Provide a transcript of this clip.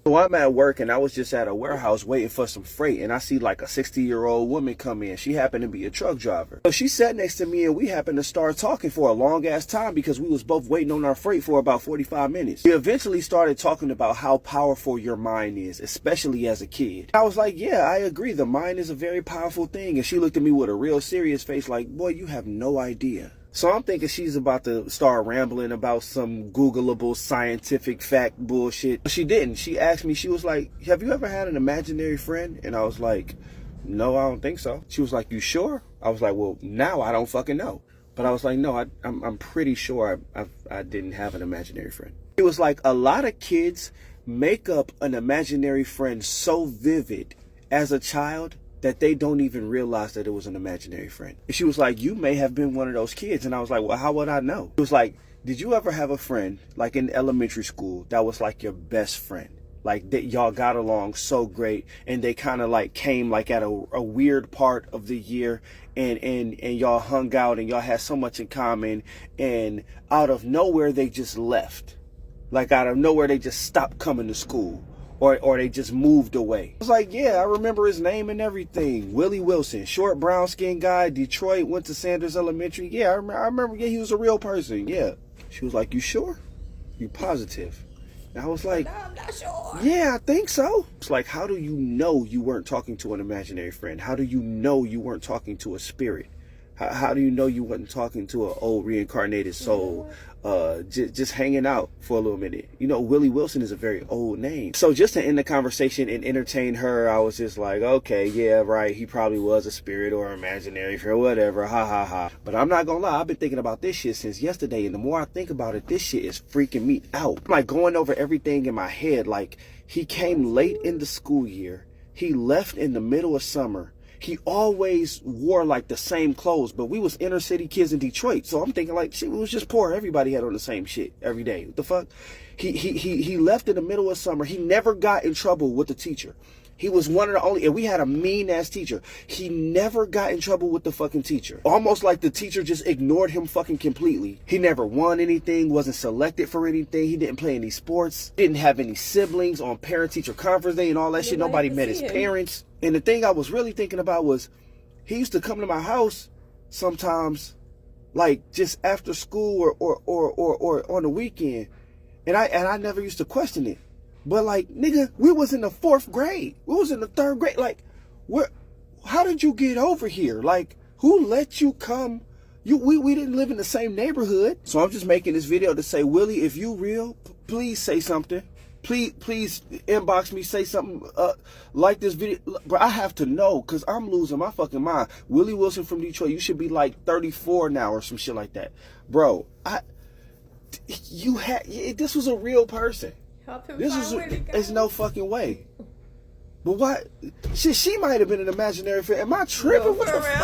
So I'm at work and I was just at a warehouse waiting for some freight, and I see like a 60-year-old woman come in. She happened to be a truck driver. So she sat next to me and we happened to start talking for a long ass time because we was both waiting on our freight for about 45 minutes. We eventually started talking about how powerful your mind is, especially as a kid. I was like, yeah, I agree. The mind is a very powerful thing. And she looked at me with a real serious face like, boy, you have no idea. So I'm thinking she's about to start rambling about some Googleable scientific fact bullshit. She didn't. She asked me, she was like, have you ever had an imaginary friend? And I was like, no, I don't think so. She was like, you sure? I was like, well, now I don't fucking know. But I was like, no, I'm pretty sure I didn't have an imaginary friend. It was like a lot of kids make up an imaginary friend so vivid as a child that they don't even realize that it was an imaginary friend. And she was like, you may have been one of those kids. And I was like, well, how would I know? It was like, did you ever have a friend, like in elementary school, that was like your best friend? Like that y'all got along so great, and they kind of like came like at a weird part of the year, and y'all hung out and y'all had so much in common, and out of nowhere they just left. Like out of nowhere they just stopped coming to school. Or they just moved away. I was like, yeah, I remember his name and everything. Willie Wilson, short brown skin guy, Detroit, went to Sanders Elementary. Yeah, I remember, yeah, he was a real person, yeah. She was like, you sure? You positive? And I was like, no, I'm not sure. Yeah, I think so. It's like, how do you know you weren't talking to an imaginary friend? How do you know you weren't talking to a spirit? How do you know you wasn't talking to an old reincarnated soul, just hanging out for a little minute? You know, Willie Wilson is a very old name. So just to end the conversation and entertain her, I was just like, okay, yeah, right. He probably was a spirit or imaginary friend, whatever. Ha ha ha. But I'm not gonna lie, I've been thinking about this shit since yesterday. And the more I think about it, this shit is freaking me out. I'm like going over everything in my head. Like, he came late in the school year. He left in the middle of summer. He always wore like the same clothes, but we was inner city kids in Detroit. So I'm thinking like, shit, we was just poor. Everybody had on the same shit every day. What the fuck? He left in the middle of summer. He never got in trouble with the teacher. He was one of the only, and we had a mean ass teacher. He never got in trouble with the fucking teacher. Almost like the teacher just ignored him fucking completely. He never won anything, wasn't selected for anything. He didn't play any sports, didn't have any siblings on parent-teacher conference day and all that shit. Nobody met his parents. And the thing I was really thinking about was, he used to come to my house sometimes, like just after school or on the weekend, and I never used to question it. But like, nigga, we was in the 4th grade. We was in the 3rd grade. Like, how did you get over here? Like, who let you come? We didn't live in the same neighborhood. So I'm just making this video to say, Willie, if you real, please say something. Please inbox me, say something like this video. Bro, I have to know, because I'm losing my fucking mind. Willie Wilson from Detroit, you should be like 34 now or some shit like that. Bro, this was a real person. There's no fucking way. But what? She might have been an imaginary friend. Am I tripping? What the fuck?